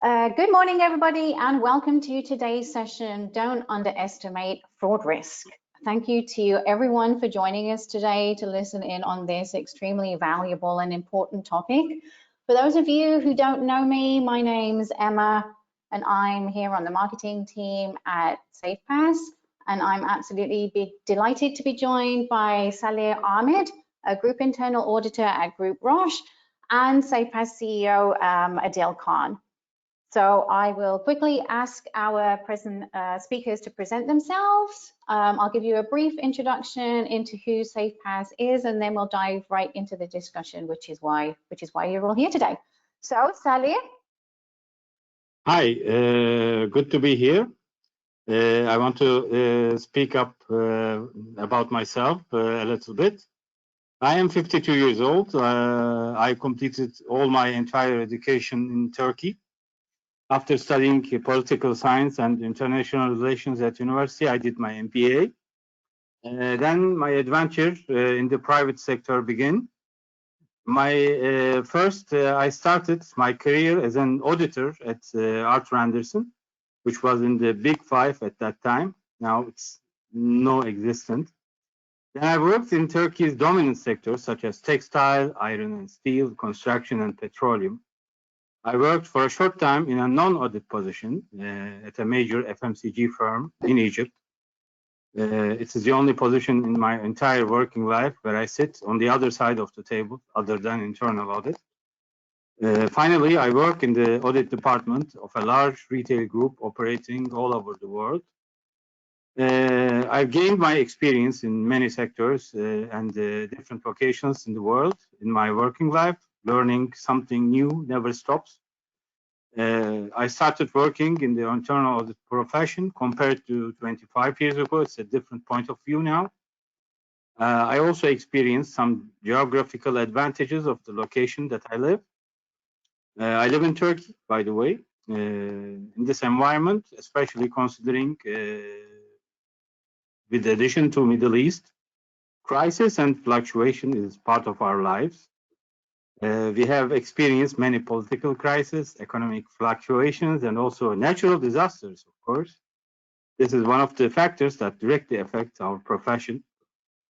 Good morning, everybody, and welcome to today's session, Don't Underestimate Fraud Risk. Thank you to everyone for joining us today to listen in on this extremely valuable and important topic. For those of you who don't know me, my name's Emma, and I'm here on the marketing team at Safepaths, and I'm absolutely delighted to be joined by Salih Ahmed, a group internal auditor at Group Roche, and Safepaths CEO Adil Khan. So I will quickly ask our speakers to present themselves. I'll give you a brief introduction into who Safepaths is, and then we'll dive right into the discussion, which is why you're all here today. So, Salih. Hi, good to be here. I want to speak up about myself a little bit. I am 52 years old. I completed all my entire education in Turkey. After studying political science and international relations at university, I did my MBA. Then my adventure in the private sector began. I started my career as an auditor at Arthur Andersen, which was in the Big Five at that time. Now it's non-existent. Then I worked in Turkey's dominant sectors such as textile, iron and steel, construction and petroleum. I worked for a short time in a non-audit position at a major FMCG firm in Egypt. It is the only position in my entire working life where I sit on the other side of the table other than internal audit. Finally, I work in the audit department of a large retail group operating all over the world. I've gained my experience in many sectors and different locations in the world in my working life. Learning something new never stops. I started working in the internal audit profession compared to 25 years ago. It's a different point of view now. I also experienced some geographical advantages of the location that I live. I live in Turkey, by the way. In this environment, especially considering with addition to Middle East, crisis and fluctuation is part of our lives. We have experienced many political crises, economic fluctuations, and also natural disasters, of course. This is one of the factors that directly affect our profession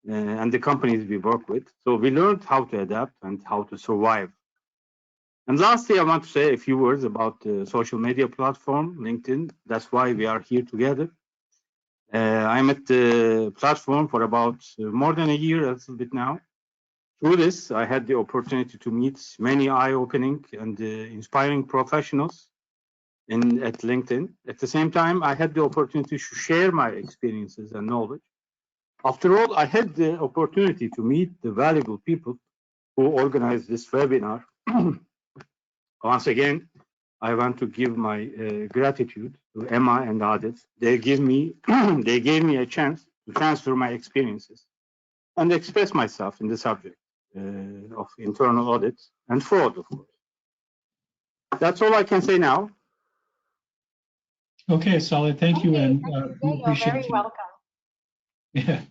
and the companies we work with. So we learned how to adapt and how to survive. And lastly, I want to say a few words about the social media platform, LinkedIn. That's why we are here together. I'm at the platform for about more than a year, a little bit now. Through this, I had the opportunity to meet many eye-opening and inspiring professionals at LinkedIn. At the same time, I had the opportunity to share my experiences and knowledge. After all, I had the opportunity to meet the valuable people who organized this webinar. Once again, I want to give my gratitude to Emma and Adil. They gave me a chance to transfer my experiences and express myself in the subject of internal audit and fraud, of course. That's all I can say now. Okay, Salih, thank you, and we appreciate you. Welcome.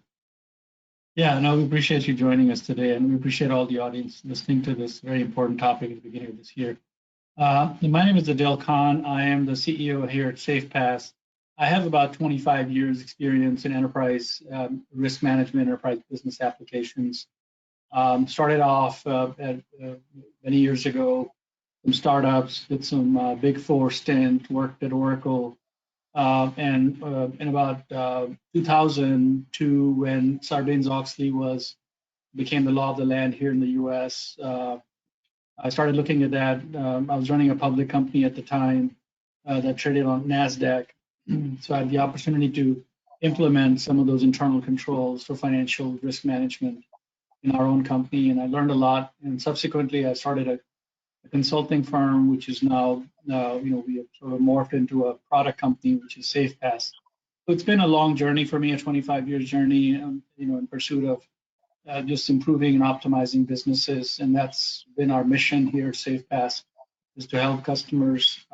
No, we appreciate you joining us today, and we appreciate all the audience listening to this very important topic at the beginning of this year. My name is Adil Khan. I am the CEO here at Safepass. I have about 25 years experience in enterprise risk management, enterprise business applications. Started off many years ago, some startups, did some Big Four stint, worked at Oracle, and in about 2002, when Sarbanes-Oxley became the law of the land here in the U.S., I started looking at that. I was running a public company at the time that traded on NASDAQ, so I had the opportunity to implement some of those internal controls for financial risk management in our own company, and I learned a lot. And subsequently, I started a consulting firm, which is now, we have sort of morphed into a product company, which is Safepass. So it's been a long journey for me, a 25-year journey, in pursuit of just improving and optimizing businesses, and that's been our mission here at Safepass, is to help customers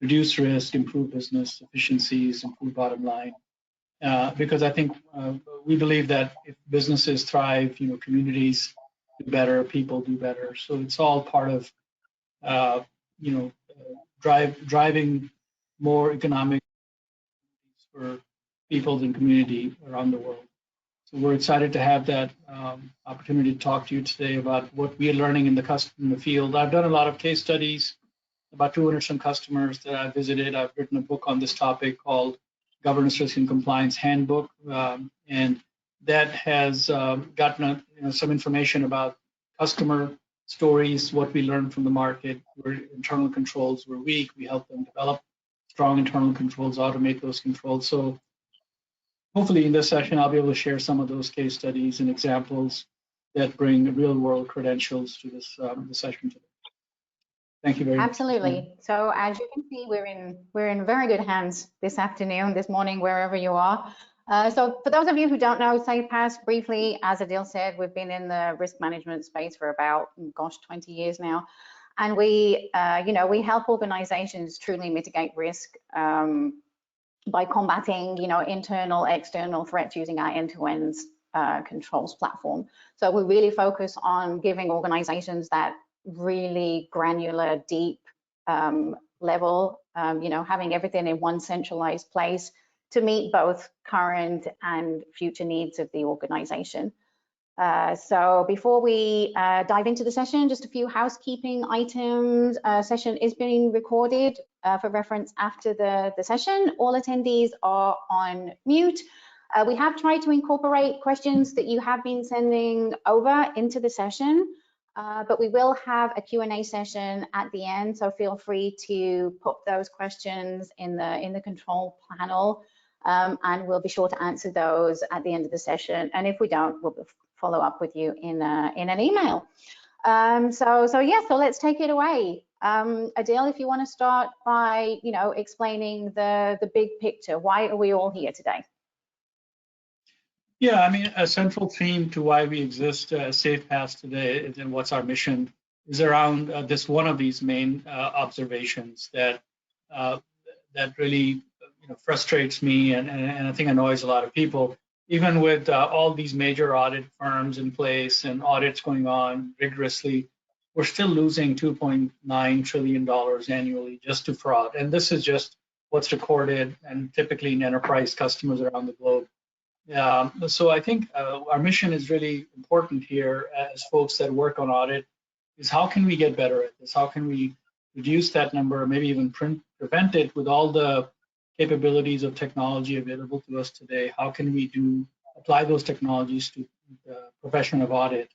reduce risk, improve business efficiencies, improve bottom line. Because I think we believe that if businesses thrive, communities do better, people do better. So it's all part of, driving more economic for peoples and community around the world. So we're excited to have that opportunity to talk to you today about what we are learning in the field. I've done a lot of case studies, about 200 some customers that I've visited. I've written a book on this topic called Governance, Risk, and Compliance Handbook, and that has gotten some information about customer stories, what we learned from the market, where internal controls were weak. We help them develop strong internal controls, automate those controls. So hopefully in this session, I'll be able to share some of those case studies and examples that bring real world credentials to this session today. Thank you very much. Absolutely. So as you can see, we're in very good hands this afternoon, this morning, wherever you are. So for those of you who don't know Safepaths, briefly, as Adil said, we've been in the risk management space for about, 20 years now. And we help organizations truly mitigate risk by combating, internal, external threats using our end-to-end controls platform. So we really focus on giving organizations that really granular, deep level, having everything in one centralized place to meet both current and future needs of the organization. So before we dive into the session, just a few housekeeping items. Session is being recorded for reference after the session. All attendees are on mute. We have tried to incorporate questions that you have been sending over into the session, but we will have a Q&A session at the end, so feel free to put those questions in the control panel, and we'll be sure to answer those at the end of the session. And if we don't, we'll follow up with you in an email. So let's take it away. Adil, if you want to start by explaining the big picture. Why are we all here today? Yeah, I mean, a central theme to why we exist as Safepaths today and what's our mission is around this one of these main observations that really frustrates me and I think annoys a lot of people. Even with all these major audit firms in place and audits going on rigorously, we're still losing $2.9 trillion annually just to fraud. And this is just what's recorded and typically in enterprise customers around the globe. So I think our mission is really important here as folks that work on audit is how can we get better at this? How can we reduce that number, maybe even prevent it with all the capabilities of technology available to us today? How can we apply those technologies to the profession of audit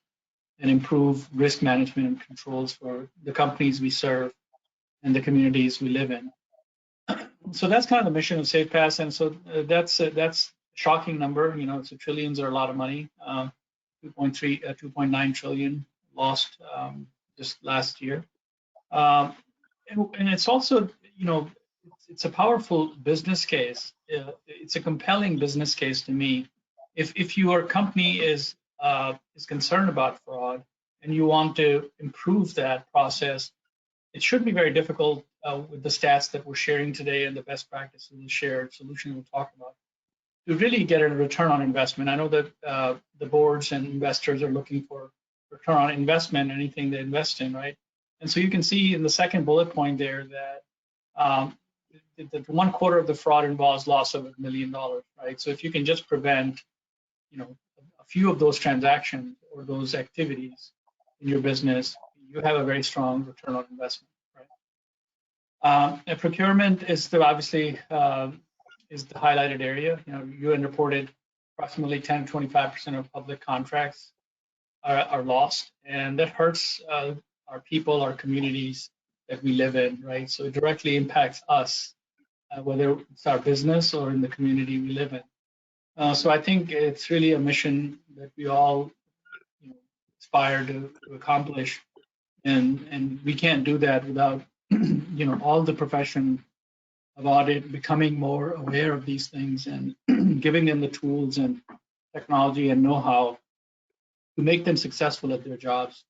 and improve risk management and controls for the companies we serve and the communities we live in? So that's kind of the mission of Safepaths, and so that's shocking number. So trillions are a lot of money. 2.9 trillion lost just last year, and it's also it's a powerful business case. It's a compelling business case to me. If your company is concerned about fraud and you want to improve that process, it should be very difficult with the stats that we're sharing today and the best practices and shared solutions we'll talk about to really get a return on investment. I know that the boards and investors are looking for return on investment, anything they invest in, right? And so you can see in the second bullet point there that that 1/4 of the fraud involves loss of $1 million, right? So if you can just prevent, a few of those transactions or those activities in your business, you have a very strong return on investment, right? And procurement is obviously is the highlighted area. UN reported approximately 10 to 25% of public contracts are lost, and that hurts our people, our communities that we live in, right? So it directly impacts us, whether it's our business or in the community we live in. So I think it's really a mission that we all aspire to accomplish, and we can't do that without all the profession of audit becoming more aware of these things and giving them the tools and technology and know-how to make them successful at their jobs,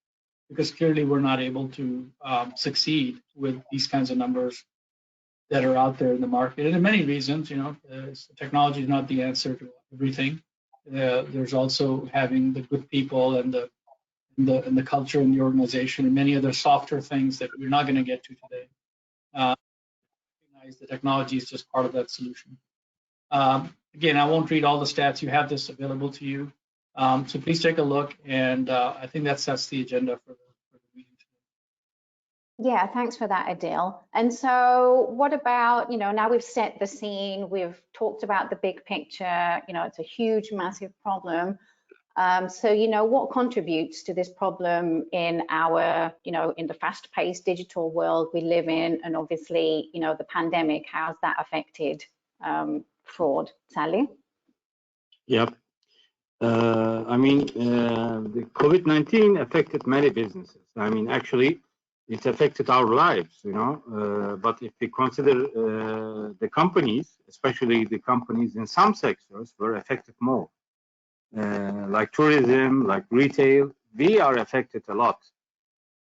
because clearly we're not able to succeed with these kinds of numbers that are out there in the market. And there are many reasons, technology is not the answer to everything. There's also having the good people and the culture in the organization and many other softer things that we're not going to get to today. compromised. The technology is just part of that solution. Again, I won't read all the stats. You have this available to you. So please take a look, and I think that sets the agenda for the meeting today. Yeah, thanks for that, Adil. And so what about, now we've set the scene, we've talked about the big picture, it's a huge, massive problem. So, what contributes to this problem in our, in the fast-paced digital world we live in, and obviously, the pandemic, how's that affected fraud? Salih? Yep. The COVID-19 affected many businesses. Actually, it affected our lives, but if we consider the companies, especially the companies in some sectors, were affected more. Like tourism, like retail, we are affected a lot.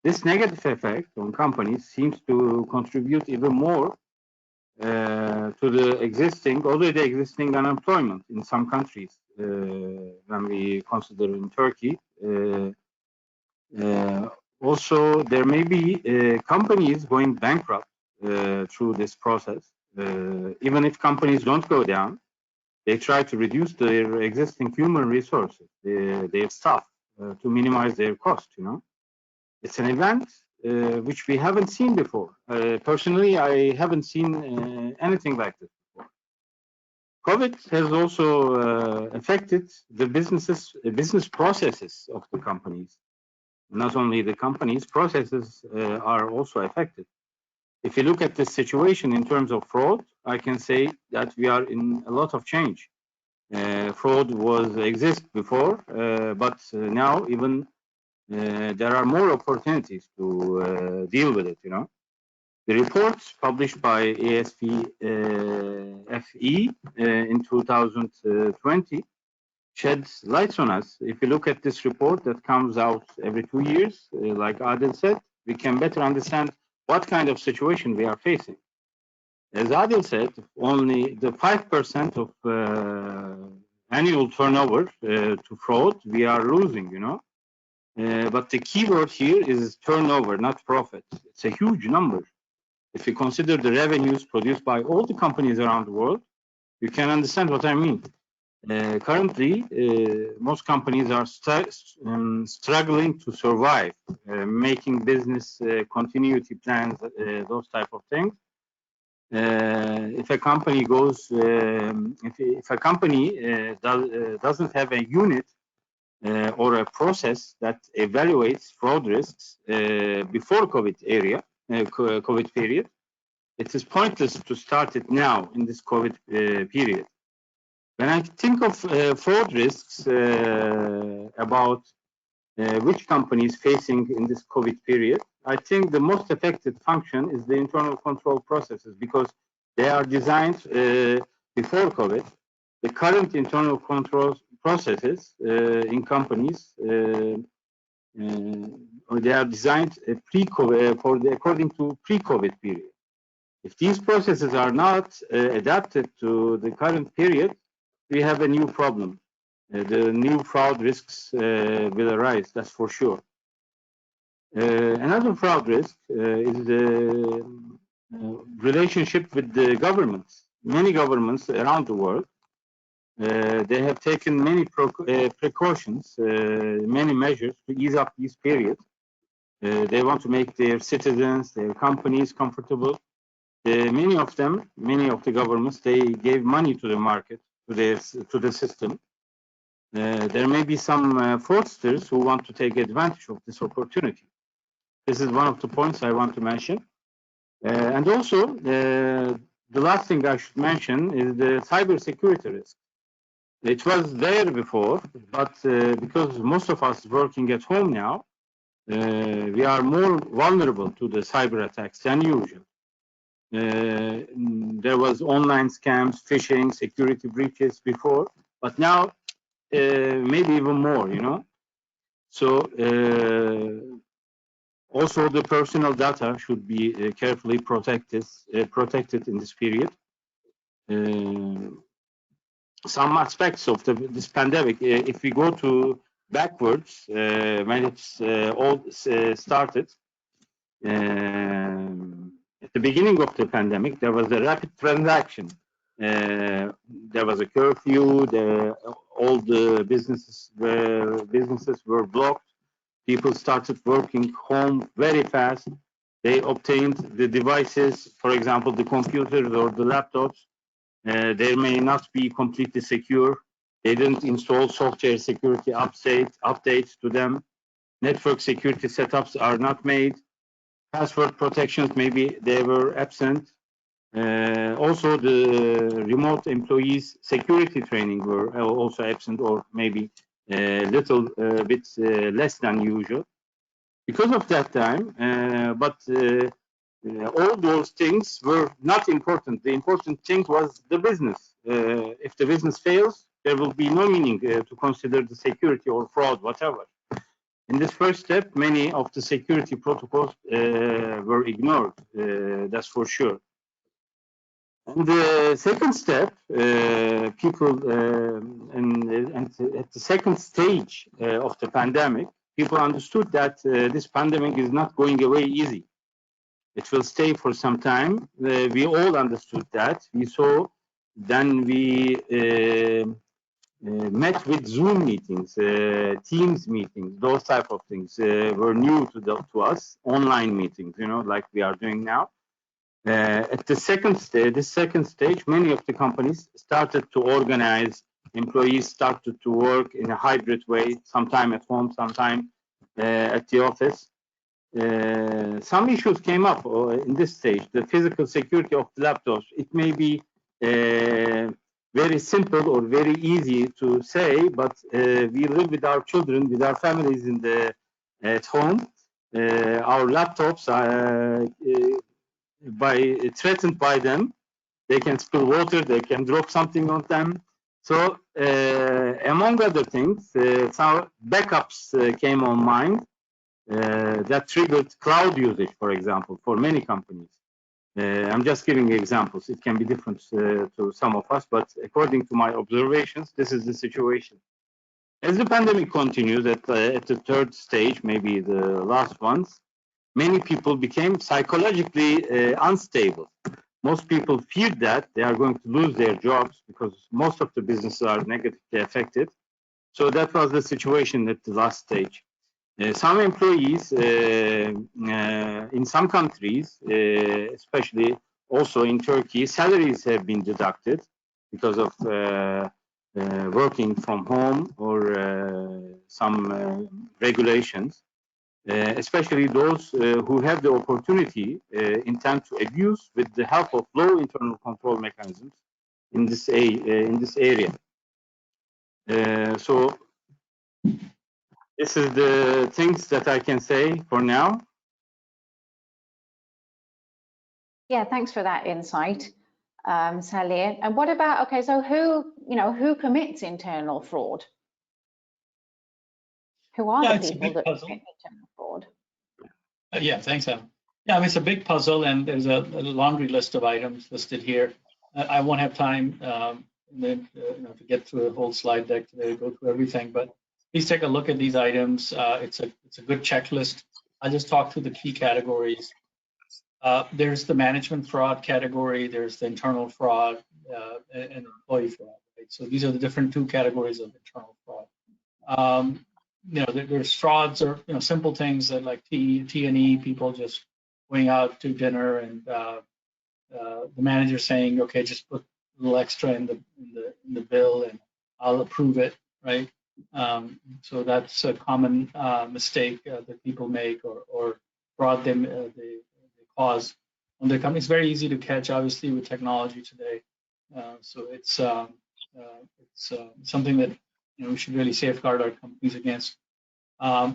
This negative effect on companies seems to contribute even more to the already existing unemployment in some countries. When we consider in Turkey, also there may be companies going bankrupt through this process. Even if companies don't go down, they try to reduce their existing human resources, their staff, to minimize their cost. It's an event which we haven't seen before. Personally, I haven't seen anything like this before. COVID has also affected the business processes of the companies. Not only the companies, processes are also affected. If you look at this situation in terms of fraud, I can say that we are in a lot of change. Fraud exist before, but now even there are more opportunities to deal with it. The reports published by ASPFE in 2020 sheds lights on us. If you look at this report that comes out every 2 years, like Adil said, we can better understand what kind of situation we are facing. As Adil said, only the 5% of annual turnover to fraud we are losing, but the key word here is turnover, not profit. It's a huge number. If you consider the revenues produced by all the companies around the world, you can understand what I mean. Currently, most companies are struggling to survive, making business continuity plans, those type of things. If a company goes, if a company doesn't have a unit or a process that evaluates fraud risks before COVID period, it is pointless to start it now in this COVID period. When I think of fraud risks about which companies facing in this COVID period, I think the most affected function is the internal control processes, because they are designed before COVID. The current internal control processes in companies, they are designed according to pre-COVID period. If these processes are not adapted to the current period, we have a new problem. The new fraud risks will arise, that's for sure. Another fraud risk is the relationship with the governments. Many governments around the world, they have taken many precautions, many measures to ease up this period. They want to make their citizens, their companies comfortable. Many of the governments, they gave money to the market, to the system. There may be some fraudsters who want to take advantage of this opportunity. This is one of the points I want to mention. And also, the last thing I should mention is the cybersecurity risk. It was there before, but because most of us working at home now, we are more vulnerable to the cyber attacks than usual. There was online scams, phishing, security breaches before, but now maybe even more, So also the personal data should be carefully protected in this period. Some aspects of this pandemic, if we go to backwards, when it's all started, at the beginning of the pandemic, there was a rapid transaction. There was a curfew. All the businesses were blocked. People started working home very fast. They obtained the devices, for example, the computers or the laptops. They may not be completely secure. They didn't install software security updates to them. Network security setups are not made. Password protections, maybe they were absent. Also, the remote employees security training were also absent, or maybe a little bit less than usual. Because of that time, but all those things were not important. The important thing was the business. If the business fails, there will be no meaning to consider the security or fraud, whatever. In this first step, many of the security protocols were ignored, that's for sure. And the second step, people, and at the second stage of the pandemic, people understood that this pandemic is not going away easy. It will stay for some time. We all understood that. We saw, then we met with Zoom meetings, Teams meetings, those type of things were new to us. Online meetings, you know, like we are doing now. At the second stage, many of the companies started to organize. Employees started to work in a hybrid way, sometime at home, sometime at the office. Some issues came up in this stage. The physical security of the laptops, it may be very simple or very easy to say, but we live with our children, with our families at home. Our laptops are threatened by them. They can spill water, they can drop something on them. So among other things, some backups came on mind that triggered cloud usage, for example, for many companies. I'm just giving examples. It can be different to some of us, but according to my observations, this is the situation. As the pandemic continues at the third stage, maybe the last ones, many people became psychologically unstable. Most people feared that they are going to lose their jobs because most of the businesses are negatively affected. So that was the situation at the last stage. Some employees in some countries, especially also in Turkey, salaries have been deducted because of working from home or some regulations. Especially those who have the opportunity intend to abuse with the help of low internal control mechanisms in this area. So this is the things that I can say for now. Yeah, thanks for that insight, Salih. And what about, okay, so who commits internal fraud? Who are the people that commit internal fraud? Yeah, thanks, Em. Yeah, I mean, it's a big puzzle, and there's a laundry list of items listed here. I won't have time to get through a whole slide deck today to go through everything, but please take a look at these items. It's a good checklist. I'll just talk through the key categories. There's the management fraud category. There's the internal fraud and employee fraud. Right? So these are the different two categories of internal fraud. There's frauds or simple things that like T&E, people just going out to dinner and the manager saying, okay, just put a little extra in the bill and I'll approve it, right? So that's a common mistake that people make or fraud they cause on their company. It's very easy to catch, obviously, with technology today. So it's something that we should really safeguard our companies against.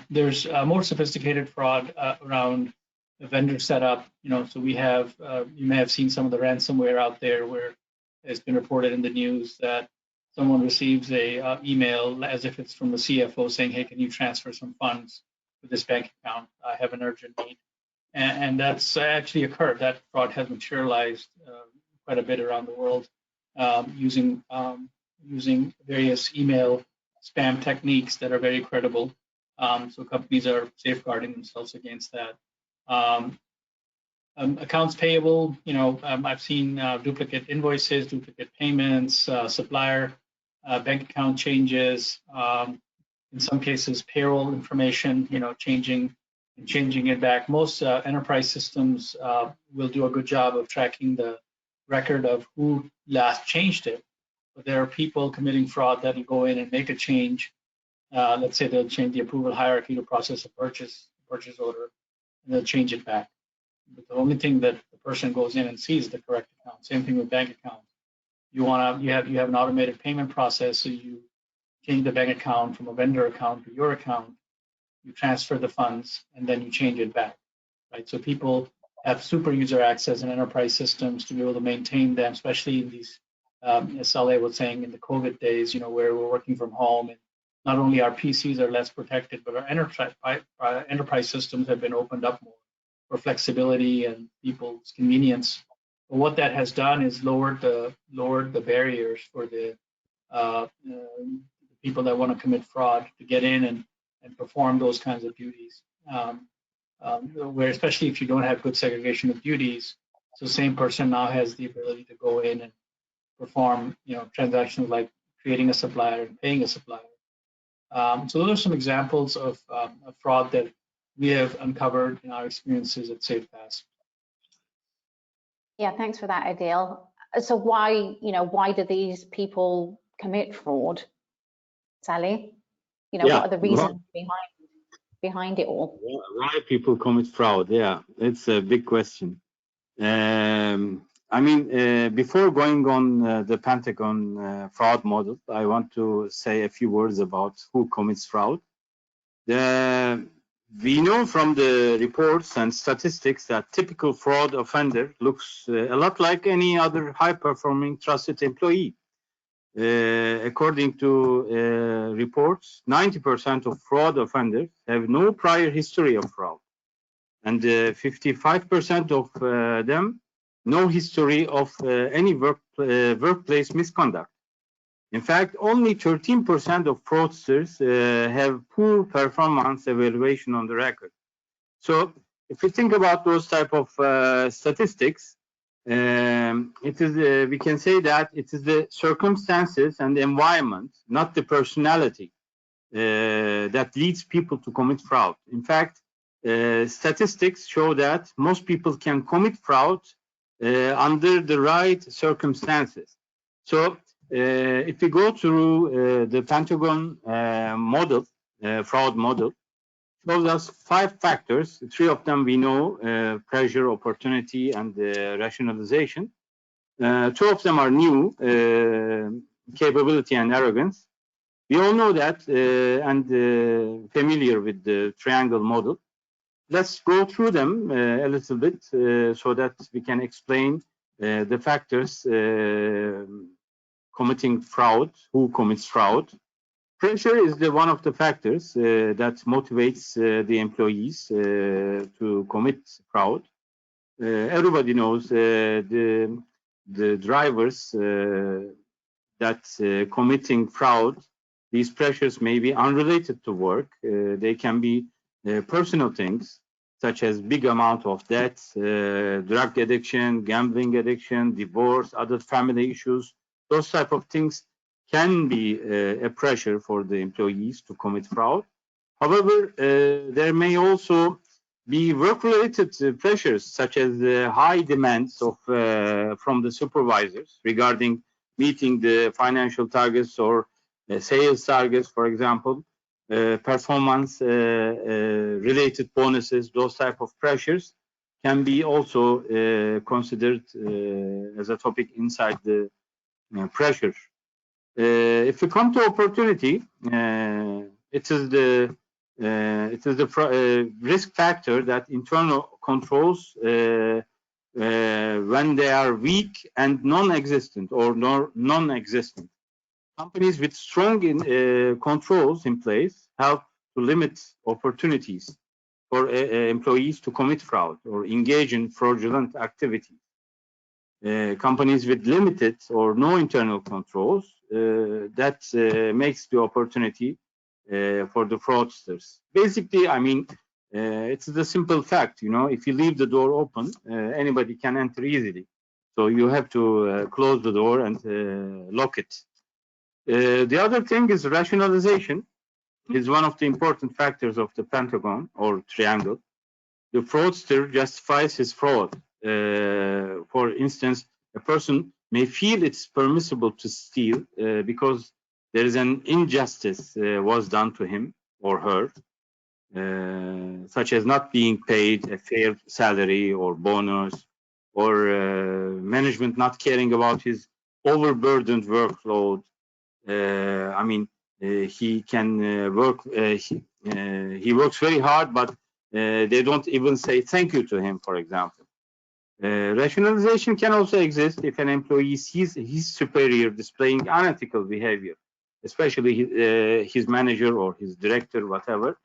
There's more sophisticated fraud around the vendor setup. So we have, you may have seen some of the ransomware out there where it's been reported in the news that someone receives a email as if it's from the CFO saying, hey, can you transfer some funds to this bank account? I have an urgent need. And that's actually occurred. That fraud has materialized quite a bit around the world using various email spam techniques that are very credible. So companies are safeguarding themselves against that. Accounts payable, I've seen duplicate invoices, duplicate payments, supplier bank account changes, in some cases payroll information, changing it back. Most enterprise systems will do a good job of tracking the record of who last changed it. But there are people committing fraud that will go in and make a change. Let's say they'll change the approval hierarchy to process a purchase order, and they'll change it back. But the only thing that the person goes in and sees is the correct account. Same thing with bank accounts. You have an automated payment process, so you change the bank account from a vendor account to your account. You transfer the funds, and then you change it back, right? So people have super user access in enterprise systems to be able to maintain them, especially in these, as Salih was saying, in the COVID days, where we're working from home, and not only our PCs are less protected, but our enterprise systems have been opened up more for flexibility and people's convenience. But what that has done is lowered the barriers for the people that want to commit fraud to get in and perform those kinds of duties. Where especially if you don't have good segregation of duties, so the same person now has the ability to go in and perform, transactions like creating a supplier and paying a supplier. So those are some examples of fraud that we have uncovered in our experiences at SafePaths. Yeah, thanks for that, Adil. So why do these people commit fraud, Salih? What are the reasons behind it all? Why people commit fraud? Yeah, it's a big question. Before going on the Pentagon fraud model, I want to say a few words about who commits fraud. We know from the reports and statistics that typical fraud offender looks a lot like any other high-performing trusted employee. According to reports, 90% of fraud offenders have no prior history of fraud, and 55% of them no history of any workplace misconduct. In fact, only 13% of fraudsters have poor performance evaluation on the record. So if you think about those type of statistics, we can say that it is the circumstances and the environment, not the personality, that leads people to commit fraud. In fact, statistics show that most people can commit fraud under the right circumstances. So if we go through the Pentagon model, fraud model, shows us 5 factors. 3 of them we know, pressure, opportunity, and rationalization. 2 of them are new, capability and arrogance. We all know that and familiar with the triangle model. Let's go through them a little bit so that we can explain the factors committing fraud, who commits fraud. Pressure is one of the factors that motivates the employees to commit fraud. Everybody knows the drivers that committing fraud. These pressures may be unrelated to work. They can be personal things, such as big amount of debt, drug addiction, gambling addiction, divorce, other family issues. Those type of things can be a pressure for the employees to commit fraud. However, there may also be work-related pressures, such as high demands of from the supervisors regarding meeting the financial targets or sales targets, for example, performance related bonuses. Those type of pressures can be also considered as a topic inside the pressure. If we come to opportunity, it is the risk factor that internal controls, when they are weak and non-existent or non-existent. Companies with strong controls in place help to limit opportunities for employees to commit fraud or engage in fraudulent activities. Companies with limited or no internal controls, that makes the opportunity for the fraudsters. Basically, I mean, It's the simple fact, you know, if you leave the door open, anybody can enter easily. So you have to close the door and lock it. The other thing is rationalization is one of the important factors of the pentagon or triangle. The fraudster justifies his fraud. For instance, a person may feel it's permissible to steal because there is an injustice was done to him or her, such as not being paid a fair salary or bonus, or management not caring about his overburdened workload. I mean, he can work. He works very hard, but they don't even say thank you to him, for example. Rationalization can also exist if an employee sees his superior displaying unethical behavior, especially his manager or his director, whatever.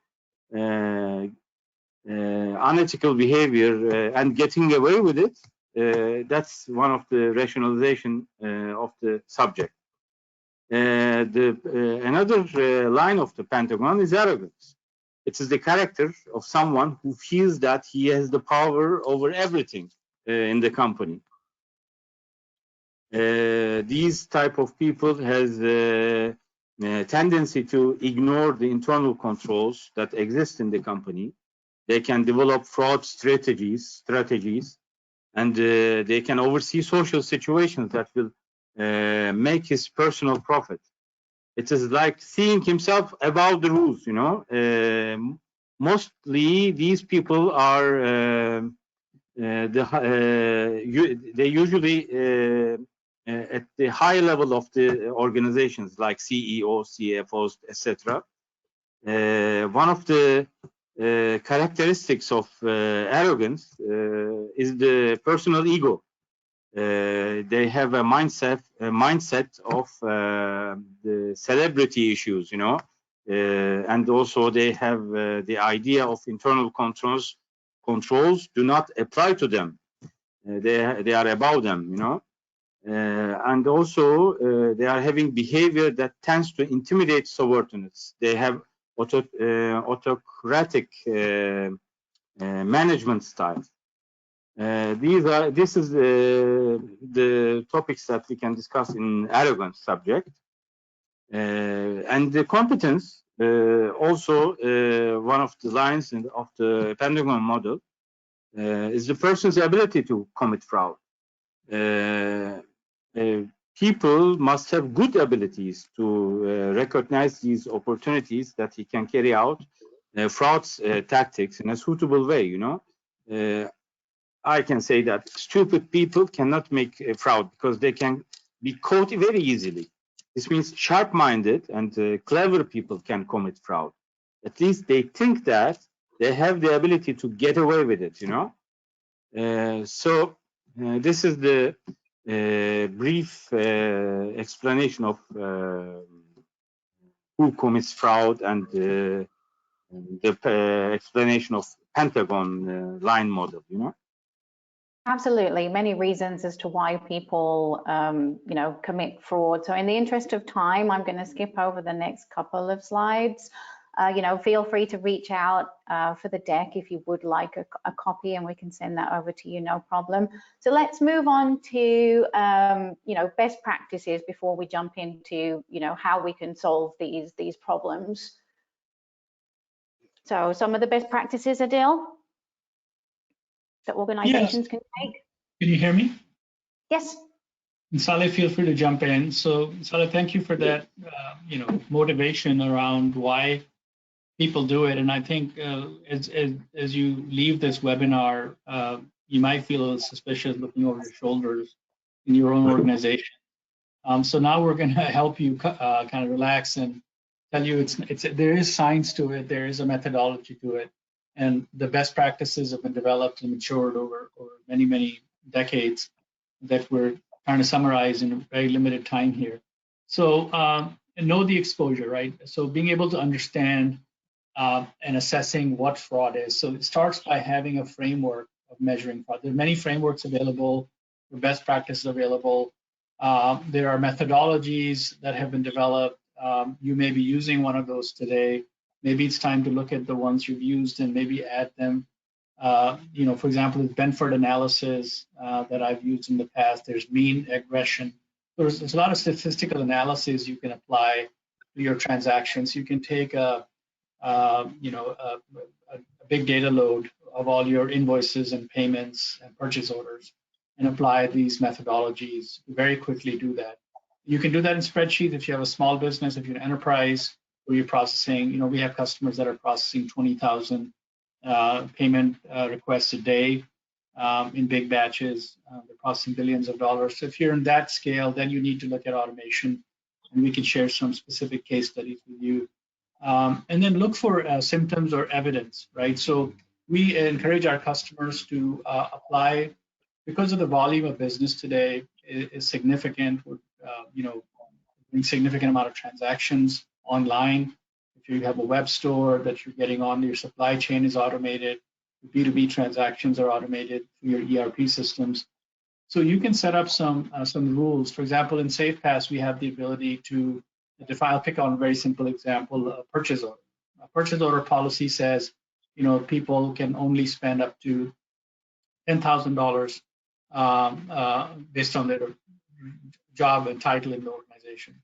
Unethical behavior and getting away with it, that's one of the rationalization of the subject. Another line of the Pentagon is arrogance. It is the character of someone who feels that he has the power over everything in the company. These type of people has a tendency to ignore the internal controls that exist in the company. They can develop fraud strategies, and they can oversee social situations that will make his personal profit. It is like seeing himself above the rules, you know. Mostly these people are they usually at the high level of the organizations, like CEOs, CFOs, etc. One of the characteristics of arrogance is the personal ego. They have a mindset of the celebrity issues, you know, and also they have the idea of internal controls do not apply to them. They are above them, you know, and also they are having behavior that tends to intimidate subordinates. They have autocratic management styles. This is the topics that we can discuss in arrogance subject, and the competence. Also, one of the lines of the Pentagon model is the person's ability to commit fraud. People must have good abilities to recognize these opportunities that he can carry out fraud tactics in a suitable way, you know. I can say that stupid people cannot make a fraud because they can be caught very easily. This means sharp-minded and clever people can commit fraud. At least they think that they have the ability to get away with it, you know. So this is the brief explanation of who commits fraud and the explanation of Pentagon line model, you know. Absolutely, many reasons as to why people, you know, commit fraud. So in the interest of time, I'm going to skip over the next couple of slides. You know, feel free to reach out for the deck if you would like a copy, and we can send that over to you, no problem. So let's move on to, you know, best practices before we jump into, you know, how we can solve these problems. So some of the best practices, Adil, that organizations can take. Can you hear me? Yes. And Salih, feel free to jump in. So Salih, thank you for that, you know, motivation around why people do it. And I think as you leave this webinar, you might feel a little suspicious looking over your shoulders in your own organization. So now we're going to help you kind of relax and tell you there is science to it, there is a methodology to it, and the best practices have been developed and matured over many decades that we're trying to summarize in a very limited time here. So know the exposure, right? So being able to understand and assessing what fraud is. So it starts by having a framework of measuring fraud. There are many frameworks available, or best practices available. There are methodologies that have been developed. You may be using one of those today. maybe it's time to look at the ones you've used and maybe add them. For example, with Benford analysis that I've used in the past, there's mean regression. There's a lot of statistical analysis you can apply to your transactions. You can take a big data load of all your invoices and payments and purchase orders and apply these methodologies to very quickly do that. You can do that in spreadsheets if you have a small business, if you're an enterprise where you're processing, we have customers that are processing 20,000 payment requests a day in big batches. They're processing billions of dollars. So if you're in that scale, then you need to look at automation, and we can share some specific case studies with you. And then look for symptoms or evidence, right? So we encourage our customers to apply, because of the volume of business today is significant. Doing significant amount of transactions online. If you have a web store that you're getting on, your supply chain is automated. The B2B transactions are automated through your ERP systems. So you can set up some rules. For example, in Safepaths, we have the ability to define. I'll pick on a very simple example: a purchase order. A purchase order policy says, people can only spend up to $10,000 based on their job and title in the organization.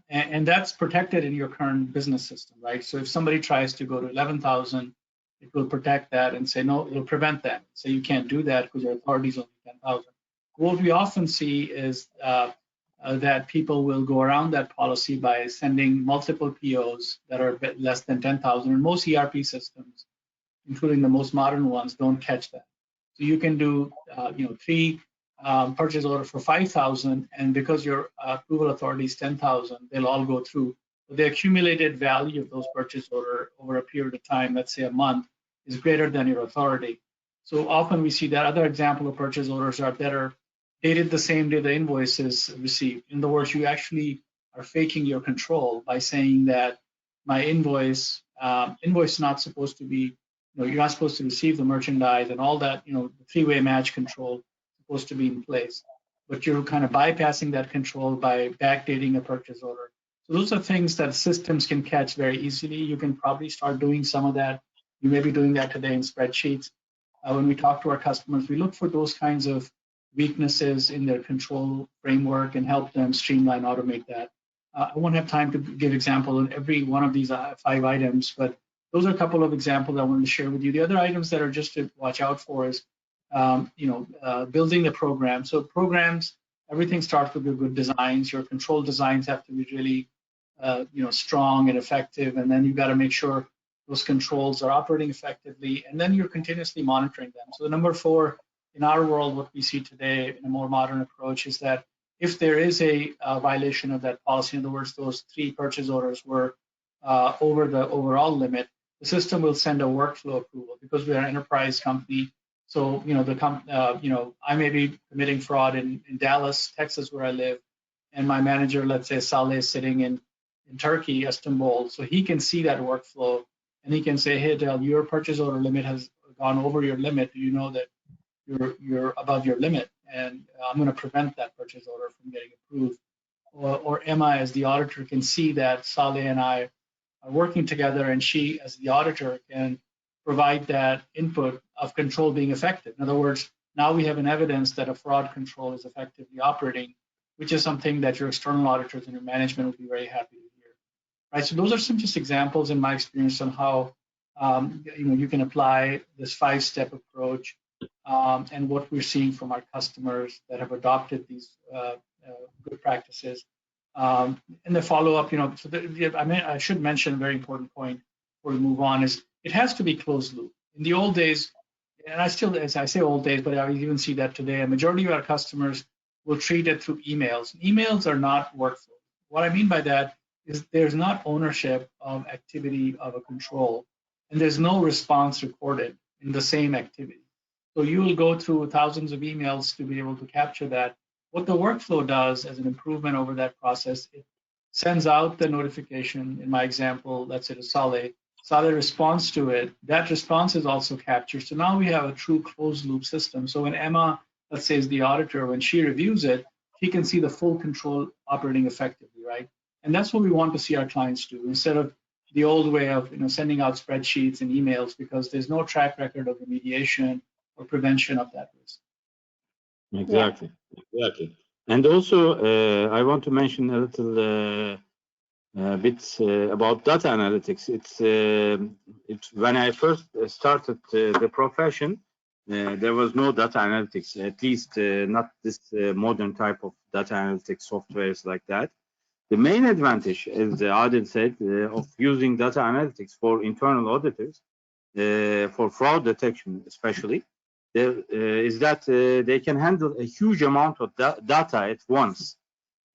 And that's protected in your current business system, right? So if somebody tries to go to 11,000, it will protect that and say, no, it'll prevent that. So you can't do that because your authority is only 10,000. What we often see is that people will go around that policy by sending multiple POs that are a bit less than 10,000. And most ERP systems, including the most modern ones, don't catch that. So you can do, 3 purchase orders for 5,000, and because your approval authority is 10,000, they'll all go through. But the accumulated value of those purchase orders over a period of time, let's say a month, is greater than your authority. So often we see that other example of purchase orders are that are dated the same day the invoice is received. In other words, you actually are faking your control by saying that my invoice is not supposed to be, you're not supposed to receive the merchandise and all that, the three-way match control supposed to be in place, but you're kind of bypassing that control by backdating a purchase order. So those are things that systems can catch very easily. You can probably start doing some of that. You may be doing that today in spreadsheets. When we talk to our customers, we look for those kinds of weaknesses in their control framework and help them streamline, automate that. I won't have time to give example in every one of these 5 items, but those are a couple of examples I wanted to share with you. The other items that are just to watch out for is building the program. So programs, everything starts with your good designs. Your control designs have to be really, strong and effective. And then you've got to make sure those controls are operating effectively. And then you're continuously monitoring them. So the number 4 in our world, what we see today in a more modern approach is that if there is a violation of that policy, in other words, those 3 purchase orders were over the overall limit, the system will send a workflow approval because we're an enterprise company. So, I may be committing fraud in Dallas, Texas, where I live, and my manager, let's say Salih, is sitting in Turkey, Istanbul. So he can see that workflow, and he can say, hey, Adil, your purchase order limit has gone over your limit. Do you know that you're above your limit? And I'm going to prevent that purchase order from getting approved. Or Emma, as the auditor, can see that Salih and I are working together, and she, as the auditor, can provide that input of control being effective. In other words, now we have an evidence that a fraud control is effectively operating, which is something that your external auditors and your management will be very happy to hear. Right. So those are some just examples in my experience on how you can apply this 5-step approach and what we're seeing from our customers that have adopted these good practices. And the follow-up, I should mention a very important point before we move on is it has to be closed loop. In the old days, and as I say old days, but I even see that today, a majority of our customers will treat it through emails. Emails are not workflow. What I mean by that is there's not ownership of activity of a control, and there's no response recorded in the same activity. So you will go through thousands of emails to be able to capture that. What the workflow does as an improvement over that process, it sends out the notification. In my example, let's say to Salih. Salih responds to it. That response is also captured. So now we have a true closed loop system. So when Emma, let's say, is the auditor, when she reviews it, she can see the full control operating effectively, right? And that's what we want to see our clients do. Instead of the old way of sending out spreadsheets and emails, because there's no track record of remediation or prevention of that risk. Exactly, exactly. And also, I want to mention a little bit about data analytics. It's when I first started the profession, there was no data analytics, at least not this modern type of data analytics softwares like that. The main advantage, as Adil said, of using data analytics for internal auditors, for fraud detection especially, is that they can handle a huge amount of data at once.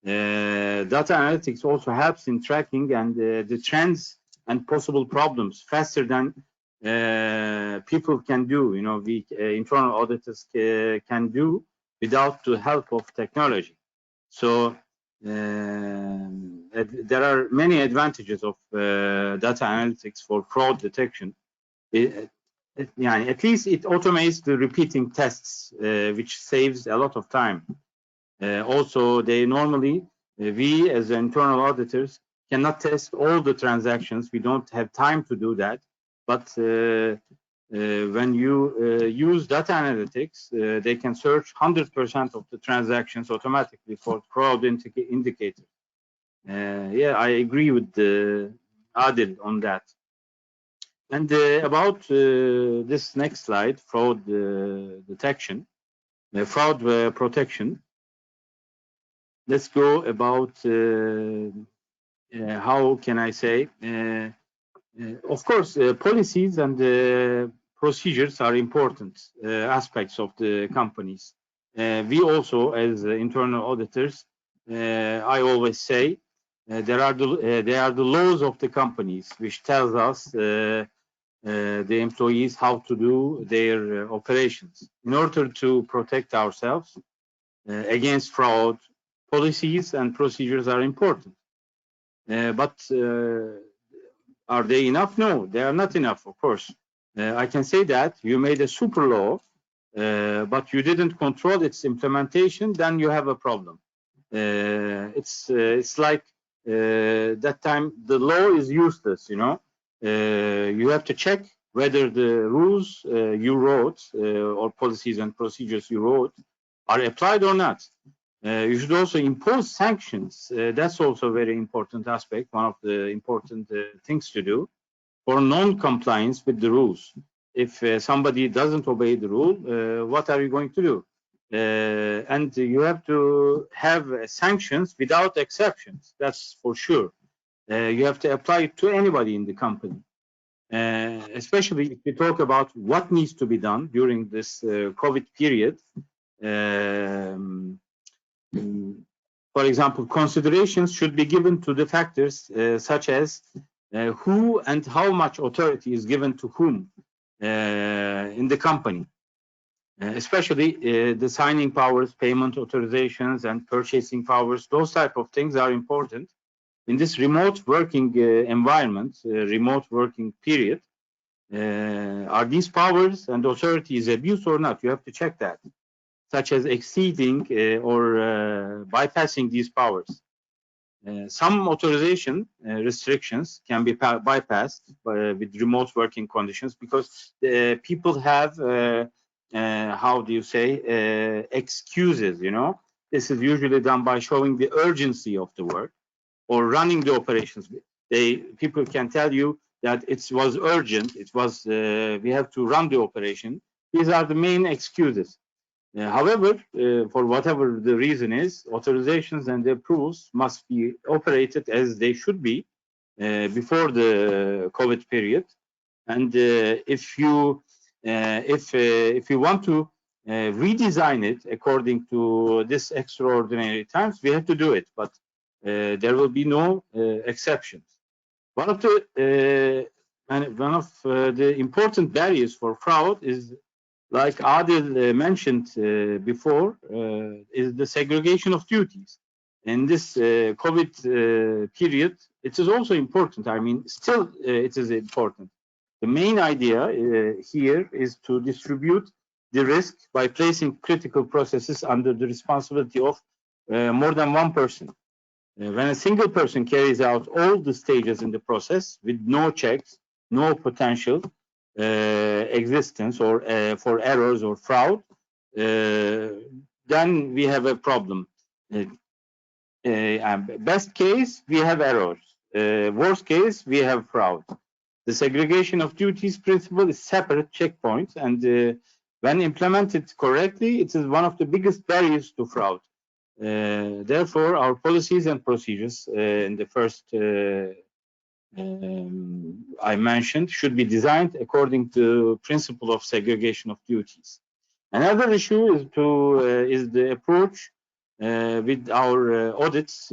Data analytics also helps in tracking and the trends and possible problems faster than people can do. We internal auditors can do without the help of technology. So there are many advantages of data analytics for fraud detection. At least it automates the repeating tests, which saves a lot of time. Also, they normally, we as internal auditors cannot test all the transactions. We don't have time to do that. But when you use data analytics, they can search 100% of the transactions automatically for fraud indicators. Yeah, I agree with Adil on that. And about this next slide, fraud detection, fraud protection. Let's go about how can I say? Of course, policies and procedures are important aspects of the companies. We also, as internal auditors, I always say, they are the laws of the companies, which tells us the employees how to do their operations. In order to protect ourselves against fraud, policies and procedures are important. But are they enough? No, they are not enough, of course. I can say that you made a super law, but you didn't control its implementation, then you have a problem. It's like that time the law is useless, you have to check whether the rules you wrote or policies and procedures you wrote are applied or not. You should also impose sanctions. That's also a very important aspect, one of the important things to do for non-compliance with the rules. If somebody doesn't obey the rule, what are you going to do? And you have to have sanctions without exceptions, that's for sure. You have to apply it to anybody in the company. Especially if we talk about what needs to be done during this COVID period. For example, considerations should be given to the factors such as who and how much authority is given to whom in the company. Especially the signing powers, payment authorizations, and purchasing powers, those type of things are important. In this remote working environment, remote working period, are these powers and authorities abused or not? You have to check that, such as exceeding or bypassing these powers. Some authorization restrictions can be bypassed with remote working conditions because people have, how do you say, excuses, This is usually done by showing the urgency of the work or running the operations. People can tell you that it was urgent, we have to run the operation. These are the main excuses. However, for whatever the reason is, authorizations and approvals must be operated as they should be before the COVID period. And if you want to redesign it according to this extraordinary times, we have to do it. But there will be no exceptions. One of the important barriers for fraud is, like Adil mentioned before, is the segregation of duties. In this COVID period, it is also important. I mean, still it is important. The main idea here is to distribute the risk by placing critical processes under the responsibility of more than one person. When a single person carries out all the stages in the process with no checks, no potential existence or for errors or fraud, then we have a problem. Best case, we have errors. Worst case, we have fraud. The segregation of duties principle is separate checkpoints, and when implemented correctly, it is one of the biggest barriers to fraud. Therefore, our policies and procedures in the first I mentioned should be designed according to principle of segregation of duties. Another issue is the approach with our audits,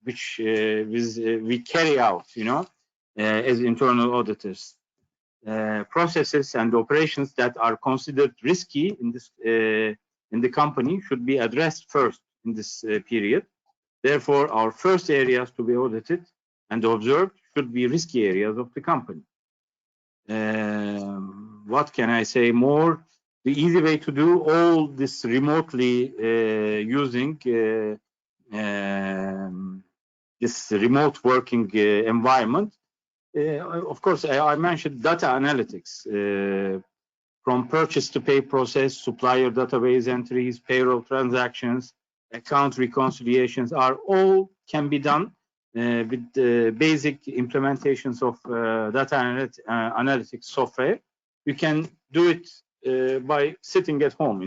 which we carry out, as internal auditors. Processes and operations that are considered risky in the company should be addressed first in this period. Therefore, our first areas to be audited and observed should be risky areas of the company. What can I say more? The easy way to do all this remotely using this remote working environment. Of course, I mentioned data analytics. From purchase to pay process, supplier database entries, payroll transactions, account reconciliations are all can be done with basic implementations of data analytics software. You can do it by sitting at home,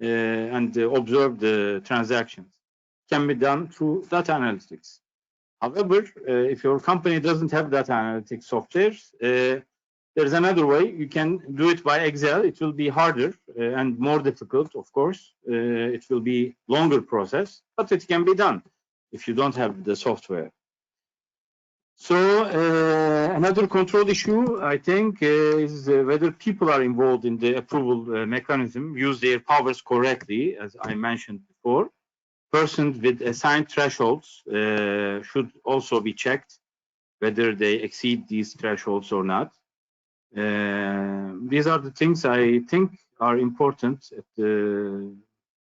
and observe the transactions. Can be done through data analytics. However, if your company doesn't have data analytics software, there's another way. You can do it by Excel. It will be harder and more difficult, of course. It will be longer process, but it can be done if you don't have the software. So another control issue, I think, is whether people are involved in the approval mechanism, use their powers correctly, as I mentioned before. Persons with assigned thresholds should also be checked, whether they exceed these thresholds or not. These are the things I think are important in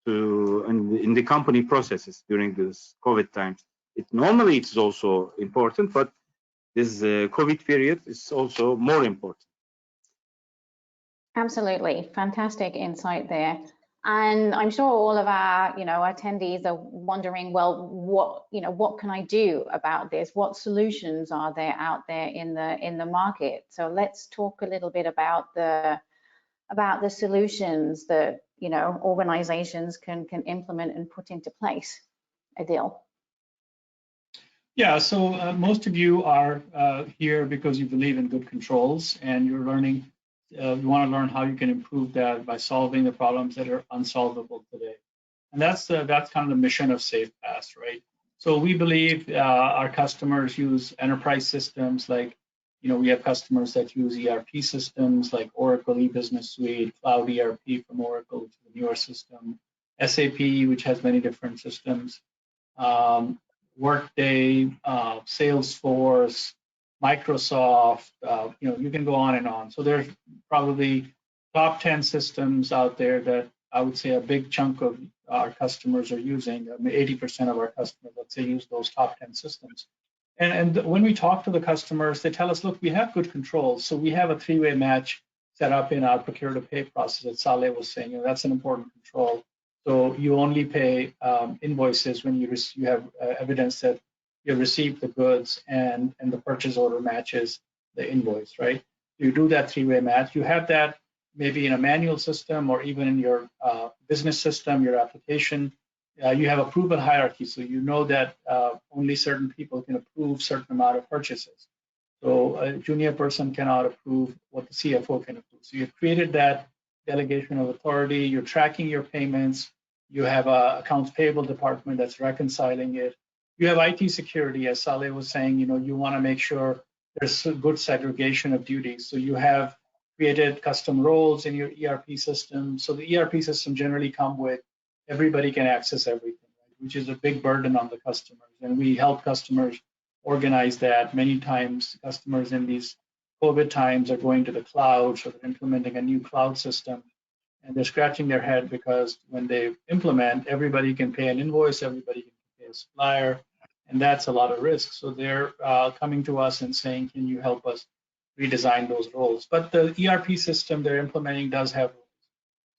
the company processes during this COVID times. Normally it's also important, but this COVID period is also more important. Absolutely, fantastic insight there. And I'm sure all of our, attendees are wondering, well, what can I do about this? What solutions are there out there in the market? So let's talk a little bit about the solutions that organizations can implement and put into place. Adil. Yeah, so most of you are here because you believe in good controls and you're learning. You want to learn how you can improve that by solving the problems that are unsolvable today. And that's kind of the mission of SafePaths, right? So we believe our customers use enterprise systems like, we have customers that use ERP systems like Oracle e-Business Suite, Cloud ERP from Oracle, which is a newer system, SAP, which has many different systems, Workday, Salesforce, Microsoft, you can go on and on. So there's probably top 10 systems out there that I would say a big chunk of our customers are using. 80% of our customers, let's say, use those top 10 systems. And when we talk to the customers, they tell us, look, we have good controls. So we have a three-way match set up in our procure to pay process that Salih was saying. That's an important control. So you only pay invoices when you have evidence that you received the goods and the purchase order matches the invoice, right? You do that three-way match. You have that maybe in a manual system or even in your business system, your application. You have approval hierarchy, so you know that only certain people can approve certain amount of purchases. So a junior person cannot approve what the CFO can approve. So you've created that delegation of authority. You're tracking your payments. You have a accounts payable department that's reconciling it. You have IT security, as Salih was saying, you want to make sure there's a good segregation of duties. So you have created custom roles in your ERP system. So the ERP system generally come with everybody can access everything, right? Which is a big burden on the customers. And we help customers organize that. Many times customers in these COVID times are going to the cloud, so they're implementing a new cloud system. And they're scratching their head because when they implement, everybody can pay an invoice, everybody can pay a a supplier, and that's a lot of risk. So they're coming to us and saying, can you help us redesign those roles? But the ERP system they're implementing does have rules.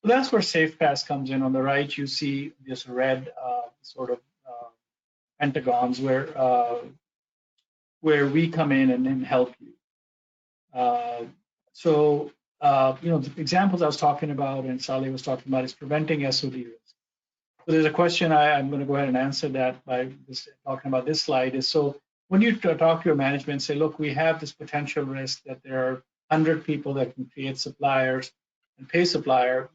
So that's where SafePass comes in. On the right, you see this red sort of pentagons where we come in and help you. The examples I was talking about and Salih was talking about is preventing SOD risk. So there's a question I'm going to go ahead and answer that by talking about this slide. Is so when you talk to your management, say, look, we have this potential risk that there are 100 people that can create suppliers and pay supplier.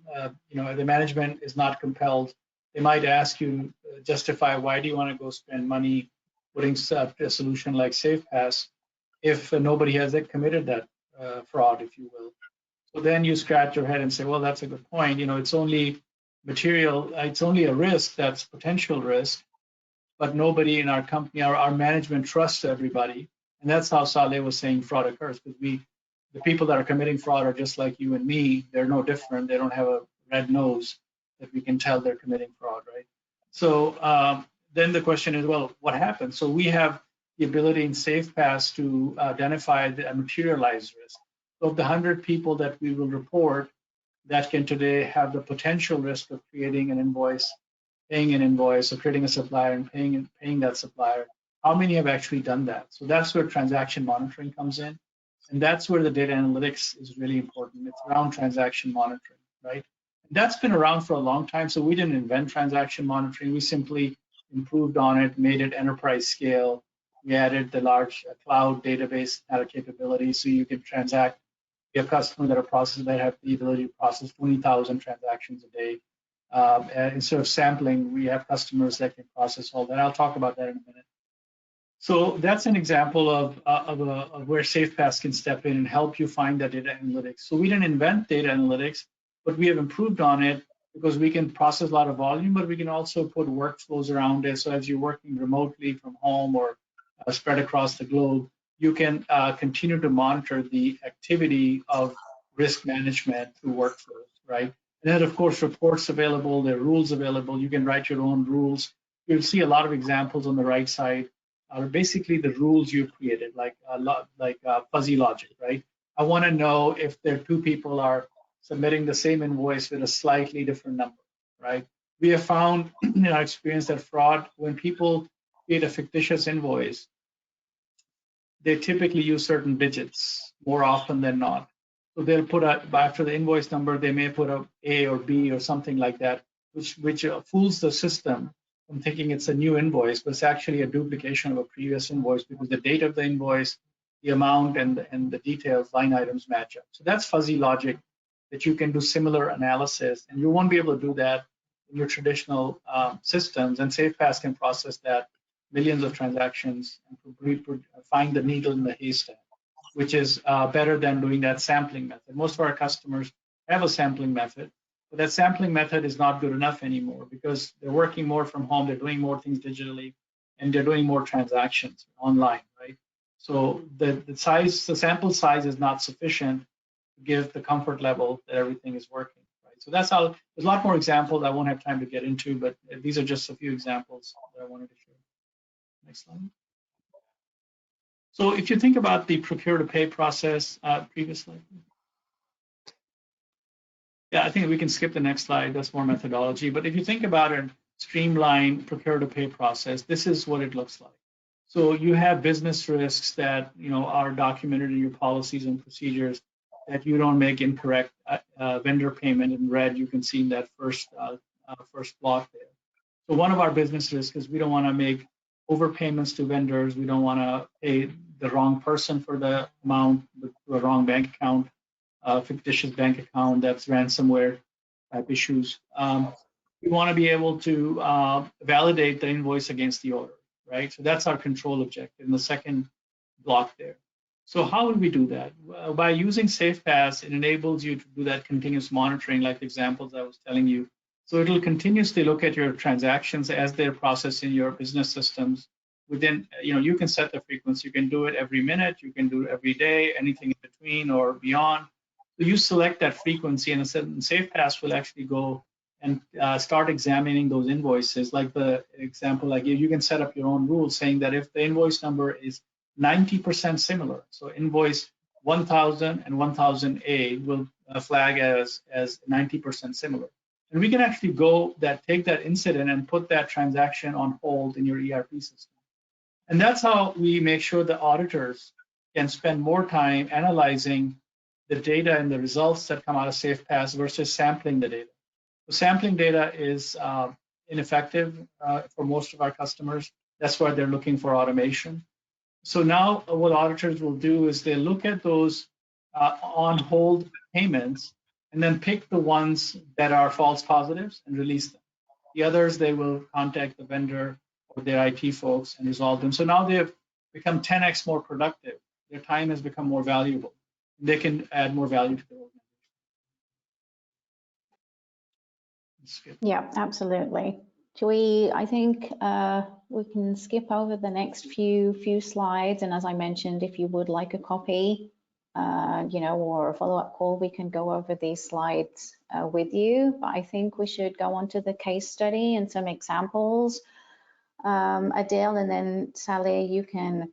The management is not compelled. They might ask you justify why do you want to go spend money putting a solution like SafePass if nobody has committed that fraud, if you will. So then you scratch your head and say, well, that's a good point. It's only material, it's only a risk that's potential risk, but nobody in our company, our management trusts everybody. And that's how Salih was saying fraud occurs, because the people that are committing fraud are just like you and me. They're no different. They don't have a red nose that we can tell they're committing fraud, right? So then the question is, well, what happens? So we have the ability in SafePass to identify the materialized risk. So of the 100 people that we will report that can today have the potential risk of creating an invoice, paying an invoice, or creating a supplier and paying that supplier, how many have actually done that? So that's where transaction monitoring comes in. And that's where the data analytics is really important. It's around transaction monitoring, right? And that's been around for a long time. So we didn't invent transaction monitoring. We simply improved on it, made it enterprise scale. We added the large cloud database capability so you can transact. We have customers that have the ability to process 20,000 transactions a day. Instead of sampling, we have customers that can process all that. I'll talk about that in a minute. So that's an example of where SafePass can step in and help you find that data analytics. So we didn't invent data analytics, but we have improved on it because we can process a lot of volume, but we can also put workflows around it. So as you're working remotely from home or spread across the globe, you can continue to monitor the activity of risk management through workflows, right? And then, of course, reports available, there are rules available. You can write your own rules. You'll see a lot of examples on the right side are basically the rules you've created, like fuzzy logic, right? I want to know if there are two people are submitting the same invoice with a slightly different number, right? We have found in our experience that fraud, when people create a fictitious invoice, they typically use certain digits more often than not. So they'll put after the invoice number, they may put a A or B or something like that, which fools the system from thinking it's a new invoice, but it's actually a duplication of a previous invoice because the date of the invoice, the amount, and the details, line items match up. So that's fuzzy logic that you can do similar analysis, and you won't be able to do that in your traditional systems. And SafePass can process that millions of transactions and find the needle in the haystack, which is better than doing that sampling method. Most of our customers have a sampling method, but that sampling method is not good enough anymore because they're working more from home, they're doing more things digitally, and they're doing more transactions online, right? So the sample size is not sufficient to give the comfort level that everything is working, right? So that's how, there's a lot more examples I won't have time to get into, but these are just a few examples that I wanted to share. Next slide. So if you think about the procure to pay process, previous slide. Yeah, I think we can skip the next slide. That's more methodology. But if you think about a streamlined procure to pay process, this is what it looks like. So you have business risks that are documented in your policies and procedures that you don't make incorrect vendor payment. In red, you can see in that first block there. So one of our business risks is we don't want to make overpayments to vendors. We don't want to pay the wrong person for the amount to a wrong bank account, fictitious bank account, that's ransomware type issues. We want to be able to validate the invoice against the order, right? So that's our control objective in the second block there. So how would we do that? By using SafePass, it enables you to do that continuous monitoring, like the examples I was telling you. So it'll continuously look at your transactions as they're processed in your business systems. Within, you can set the frequency. You can do it every minute. You can do it every day, anything in between or beyond. So you select that frequency, and SafePass will actually go and start examining those invoices. Like the example I gave, you can set up your own rules saying that if the invoice number is 90% similar, so invoice 1000 and 1000A will flag as 90% similar. And we can actually take that incident and put that transaction on hold in your ERP system. And that's how we make sure the auditors can spend more time analyzing the data and the results that come out of SafePaths versus sampling the data. So sampling data is ineffective for most of our customers. That's why they're looking for automation. So now what auditors will do is they look at those on hold payments and then pick the ones that are false positives and release them. The others, they will contact the vendor or their IT folks and resolve them. So now they have become 10x more productive. Their time has become more valuable. They can add more value to the organization. Yeah, absolutely. I think we can skip over the next few slides. And as I mentioned, if you would like a copy, or a follow-up call, we can go over these slides with you. But I think we should go on to the case study and some examples. Adil, and then Salih, you can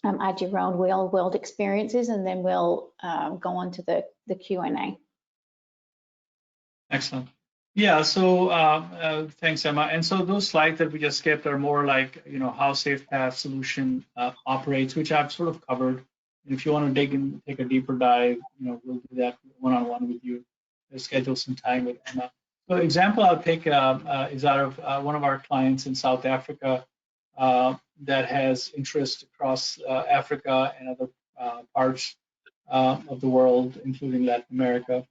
add your own real-world experiences, and then we'll go on to the Q&A. Excellent. Yeah, so thanks, Emma. And so those slides that we just skipped are more like, how SafePaths solution operates, which I've sort of covered. If you want to dig in, take a deeper dive, we'll do that one-on-one with you. We'll schedule some time with Emma. So example I'll pick is out of one of our clients in South Africa that has interest across Africa and other parts of the world, including Latin America.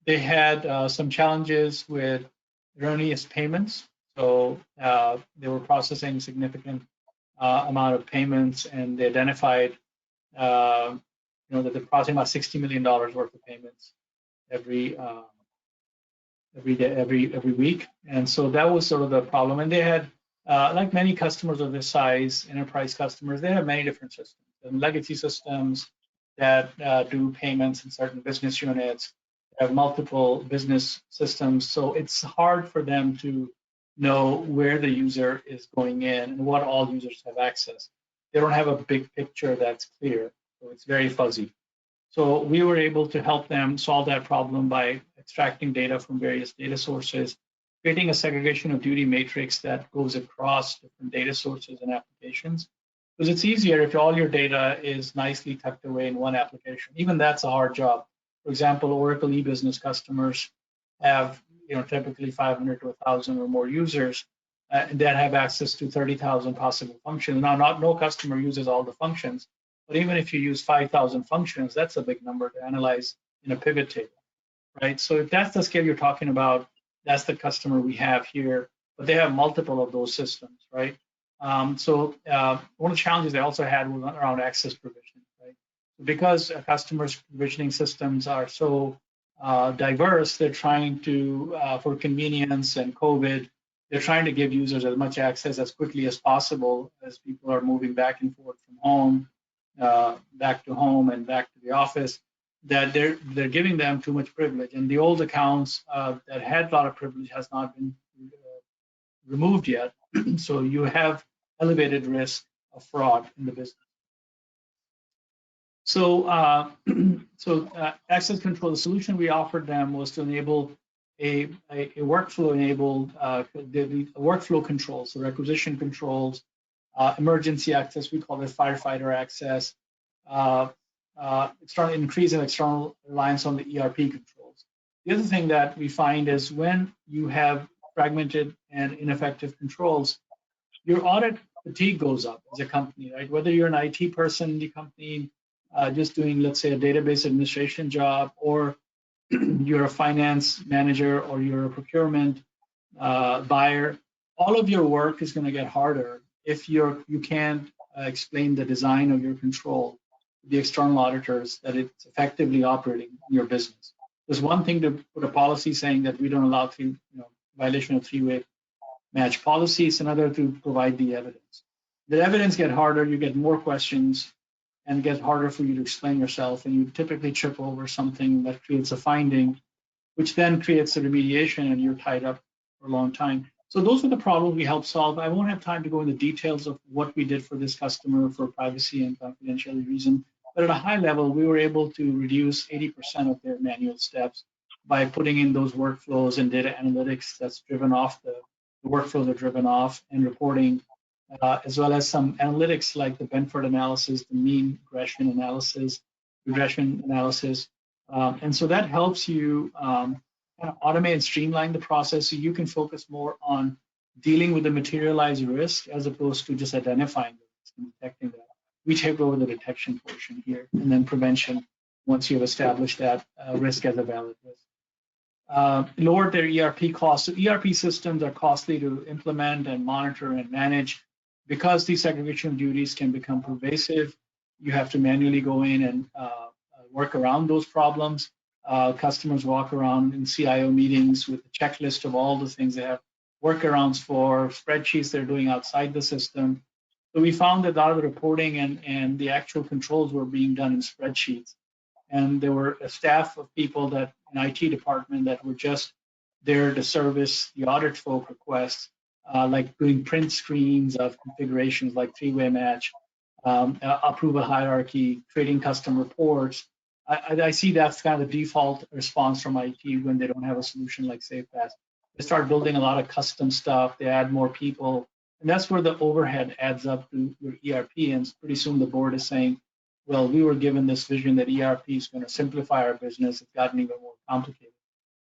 They had some challenges with erroneous payments. So they were processing significant amount of payments, and they identified that they're processing about $60 million worth of payments every week. And so that was sort of the problem. And they had, like many customers of this size, enterprise customers, they have many different systems, and legacy systems that do payments in certain business units, have multiple business systems. So it's hard for them to know where the user is going in and what all users have access. They don't have a big picture that's clear, so it's very fuzzy. So we were able to help them solve that problem by extracting data from various data sources, creating a segregation of duty matrix that goes across different data sources and applications. Because it's easier if all your data is nicely tucked away in one application. Even that's a hard job. For example, Oracle e-business customers have typically 500 to 1,000 or more users that have access to 30,000 possible functions. Now, no customer uses all the functions, but even if you use 5,000 functions, that's a big number to analyze in a pivot table, right? So if that's the scale you're talking about, that's the customer we have here, but they have multiple of those systems, right? So one of the challenges they also had was around access provisioning, right? Because customers' provisioning systems are so diverse, they're trying to, for convenience and COVID, they're trying to give users as much access as quickly as possible as people are moving back and forth from home, back to home and back to the office, that they're giving them too much privilege. And the old accounts that had a lot of privilege has not been removed yet. So you have elevated risk of fraud in the business. So, access control, the solution we offered them was to enable a workflow-enabled workflow controls, so requisition controls, emergency access, we call it firefighter access, increase in external reliance on the ERP controls. The other thing that we find is when you have fragmented and ineffective controls, your audit fatigue goes up as a company, right? Whether you're an IT person in the company, just doing, let's say, a database administration job, or you're a finance manager, or you're a procurement buyer, all of your work is going to get harder if you can't explain the design of your control to the external auditors that it's effectively operating in your business. There's one thing to put a policy saying that we don't allow violation of three-way match policies, another to provide the evidence. The evidence get harder, you get more questions, and it gets harder for you to explain yourself, and you typically trip over something that creates a finding which then creates a remediation, and you're tied up for a long time. So those are the problems we help solve. I won't have time to go into details of what we did for this customer for privacy and confidentiality reason, but at a high level, we were able to reduce 80% of their manual steps by putting in those workflows and data analytics that's driven off the workflows are driven off, and reporting, as well as some analytics like the Benford analysis, the mean regression analysis. And so that helps you kind of automate and streamline the process so you can focus more on dealing with the materialized risk as opposed to just identifying the risk and detecting that. We take over the detection portion here, and then prevention once you've established that risk as a valid risk. Lowered their ERP costs. So ERP systems are costly to implement and monitor and manage. Because these segregation duties can become pervasive, you have to manually go in and work around those problems. Customers walk around in CIO meetings with a checklist of all the things they have workarounds for, spreadsheets they're doing outside the system. So we found that a lot of the reporting and the actual controls were being done in spreadsheets. And there were a staff of people that an IT department that were just there to service the audit folk requests, like doing print screens of configurations like three-way match, approval hierarchy, creating custom reports. I see that's kind of the default response from IT when they don't have a solution like SafePaths. They start building a lot of custom stuff, they add more people, and that's where the overhead adds up to your ERP, and pretty soon the board is saying, well, we were given this vision that ERP is going to simplify our business. It's gotten even more complicated.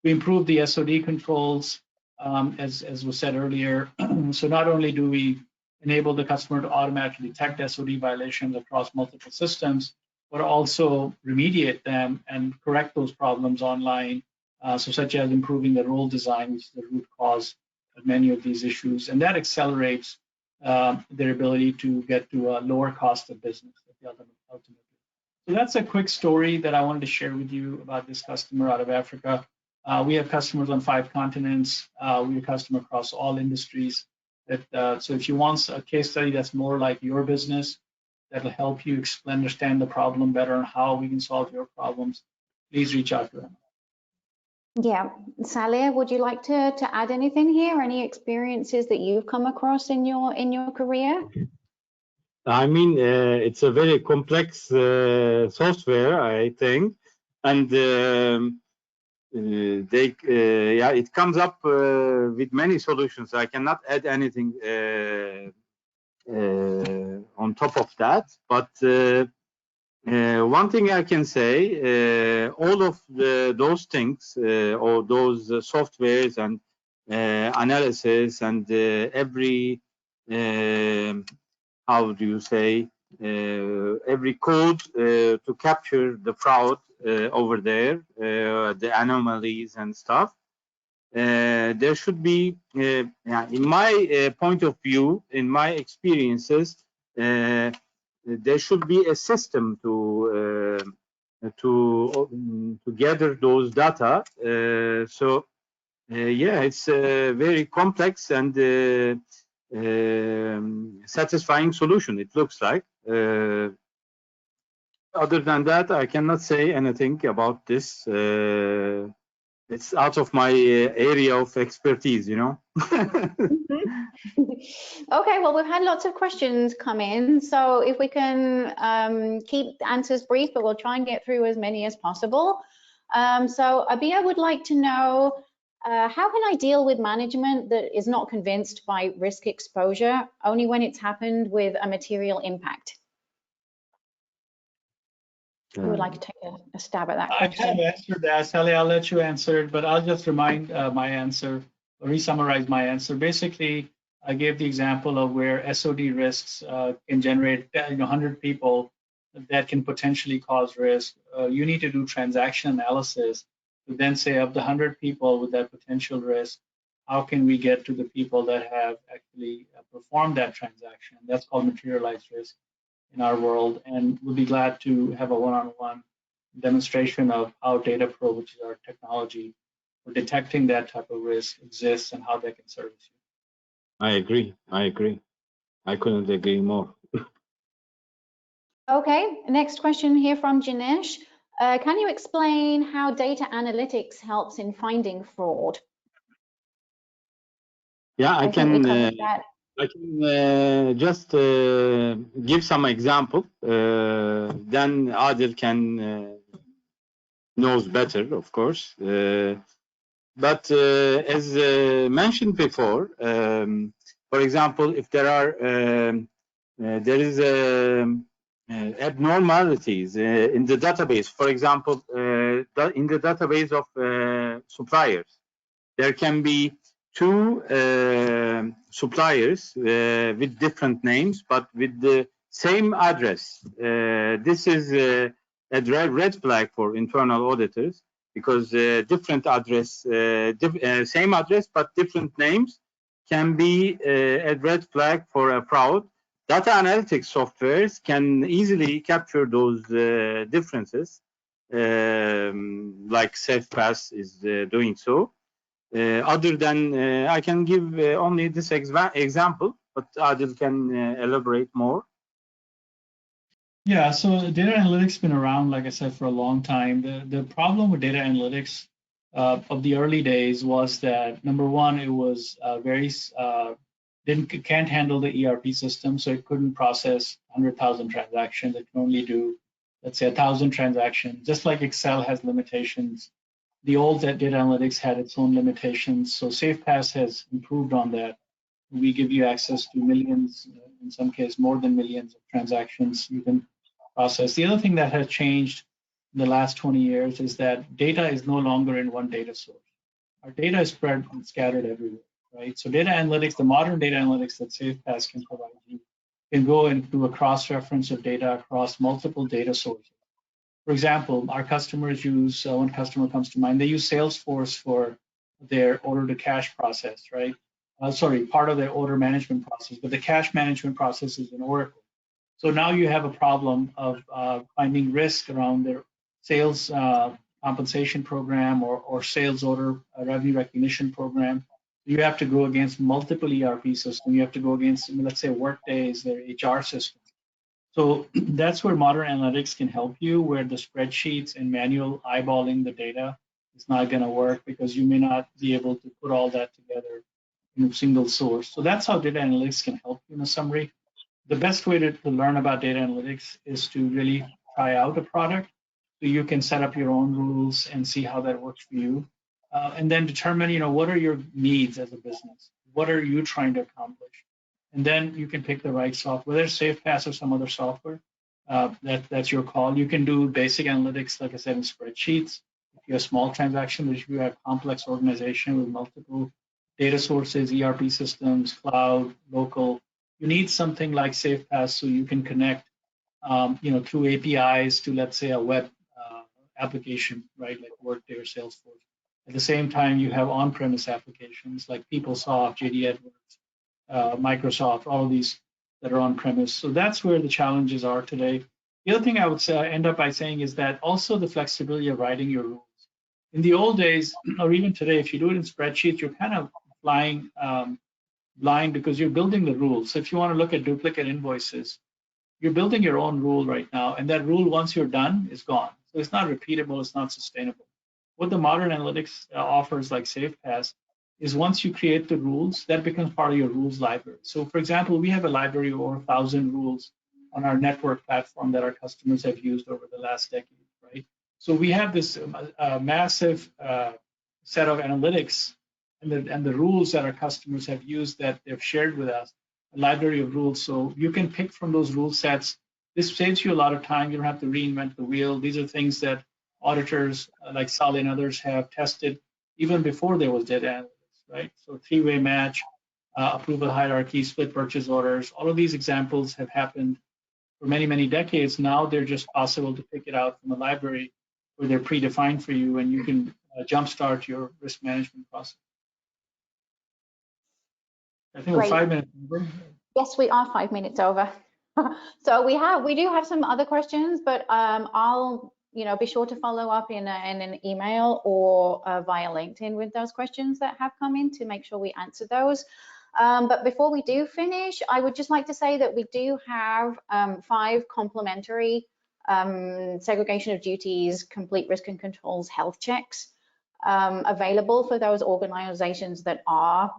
We improved the SOD controls, as was said earlier. So not only do we enable the customer to automatically detect SOD violations across multiple systems, but also remediate them and correct those problems online, so such as improving the role design, which is the root cause of many of these issues. And that accelerates their ability to get to a lower cost of business ultimately. So that's a quick story that I wanted to share with you about this customer out of Africa. We have customers on 5 continents. We have customers across all industries. So if you want a case study that's more like your business, that'll help you understand the problem better and how we can solve your problems, please reach out to them. Yeah, Salih, would you like to add anything here? Any experiences that you've come across in your career? I mean, it's a very complex software, I think, and it comes up with many solutions. I cannot add anything on top of that, but one thing I can say, all of those things, or those softwares and analysis and every how do you say, every code to capture the fraud over there, the anomalies and stuff. There should be, in my point of view, in my experiences, there should be a system to gather those data. So yeah, it's very complex and satisfying solution, it looks like. Other than that, I cannot say anything about this. It's out of my area of expertise, you know. Okay, well, we've had lots of questions come in, so if we can keep the answers brief, but we'll try and get through as many as possible. So Abia would like to know, how can I deal with management that is not convinced by risk exposure only when it's happened with a material impact? Who would like to take a stab at that question? I kind of answered that, Salih. I'll let you answer it, but I'll just remind my answer, or re-summarize my answer. Basically, I gave the example of where SOD risks can generate 100 people that can potentially cause risk. You need to do transaction analysis to then say, of the 100 people with that potential risk, how can we get to the people that have actually performed that transaction? That's called materialized risk in our world, and we'll be glad to have a one-on-one demonstration of how DataPro, which is our technology for detecting that type of risk, exists and how they can service you. I agree. I couldn't agree more. Okay, next question here from Janesh. Can you explain how data analytics helps in finding fraud? Yeah, I can just give some example. Then Adil can knows better, of course. But as mentioned before, for example, if there are there is abnormalities in the database, for example, in the database of suppliers, there can be two suppliers with different names, but with the same address. This is a red flag for internal auditors, because different address, same address, but different names can be a red flag for a fraud. Data analytics softwares can easily capture those differences, like Safepaths is doing so. Other than, I can give only this example, but Adil can elaborate more. Yeah, so data analytics been around, like I said, for a long time. The problem with data analytics of the early days was that, number one, it was can't handle the ERP system, so it couldn't process 100,000 transactions. It can only do, let's say, 1,000 transactions. Just like Excel has limitations, the old data analytics had its own limitations. So Safepass has improved on that. We give you access to millions, in some cases more than millions of transactions you can process. The other thing that has changed in the last 20 years is that data is no longer in one data source. Our data is spread and scattered everywhere, right? So data analytics, the modern data analytics that Safepass can provide you, can go and do a cross-reference of data across multiple data sources. For example, our customers use, one customer comes to mind, they use Salesforce for their order-to-cash process, right? Part of their order management process, but the cash management process is in Oracle. So now you have a problem of finding risk around their sales compensation program or sales order revenue recognition program. You have to go against multiple ERP systems. You have to go against, let's say, Workday is their HR system. So that's where modern analytics can help you, where the spreadsheets and manual eyeballing the data is not going to work, because you may not be able to put all that together in a single source. So that's how data analytics can help you in a summary. The best way to learn about data analytics is to really try out a product, so you can set up your own rules and see how that works for you, and then determine, what are your needs as a business? What are you trying to accomplish? And then you can pick the right software, whether it's Safepass or some other software. That's your call. You can do basic analytics, like I said, in spreadsheets. If you have small transactions, if you have complex organization with multiple data sources, ERP systems, cloud, local, you need something like Safepass so you can connect, through APIs to, let's say, a web application, right, like Workday or Salesforce. At the same time, you have on-premise applications like PeopleSoft, JD Edwards, Microsoft, all of these that are on-premise. So that's where the challenges are today. The other thing I would say, end up by saying, is that also the flexibility of writing your rules. In the old days, or even today, if you do it in spreadsheets, you're kind of flying blind, because you're building the rules. So if you want to look at duplicate invoices, you're building your own rule right now, and that rule, once you're done, is gone. So it's not repeatable, it's not sustainable. What the modern analytics offers, like Safepass, is once you create the rules, that becomes part of your rules library. So for example, we have a library of over 1,000 rules on our network platform that our customers have used over the last decade, right? So we have this massive set of analytics and the rules that our customers have used that they've shared with us, a library of rules. So you can pick from those rule sets. This saves you a lot of time. You don't have to reinvent the wheel. These are things that auditors like Salih and others have tested even before there was data analytics, right? So three-way match, approval hierarchy, split purchase orders, all of these examples have happened for many, many decades. Now they're just possible to pick it out from a library where they're predefined for you, and you can jumpstart your risk management process. I think we're 5 minutes over. Yes, we are 5 minutes over. So we do have some other questions, but I'll be sure to follow up in an email or via LinkedIn with those questions that have come in to make sure we answer those. But before we do finish, I would just like to say that we do have 5 complimentary segregation of duties, complete risk and controls, health checks available for those organizations that are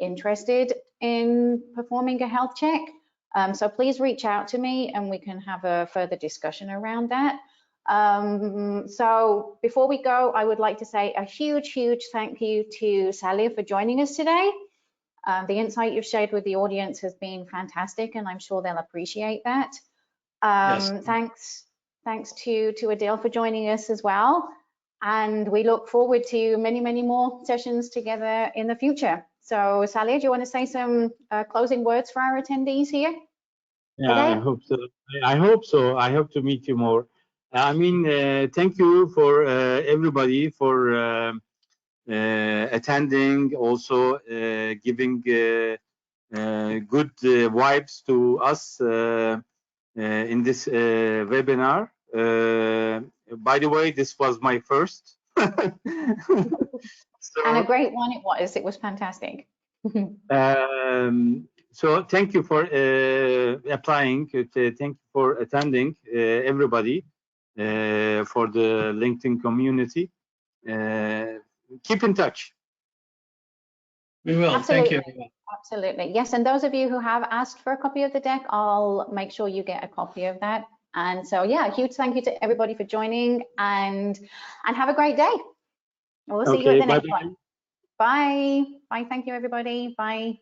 interested in performing a health check. So please reach out to me and we can have a further discussion around that. So before we go, I would like to say a huge thank you to Salih for joining us today. The insight you've shared with the audience has been fantastic, and I'm sure they'll appreciate that. Yes. Thanks to Adil for joining us as well. And we look forward to many more sessions together in the future. So Salih, do you want to say some closing words for our attendees here? Yeah, today? I hope so. I hope so. I hope to meet you more. I mean, thank you for everybody for attending, also giving good vibes to us in this webinar. By the way, this was my first. So, and a great one it was. It was fantastic. So thank you for applying. Thank you for attending, everybody, for the LinkedIn community. Keep in touch. We will. Absolutely. Thank you. Absolutely. Yes, and those of you who have asked for a copy of the deck, I'll make sure you get a copy of that. And so, yeah, a huge thank you to everybody for joining, and have a great day. We'll see you at the next one. Bye. Bye. Thank you, everybody. Bye.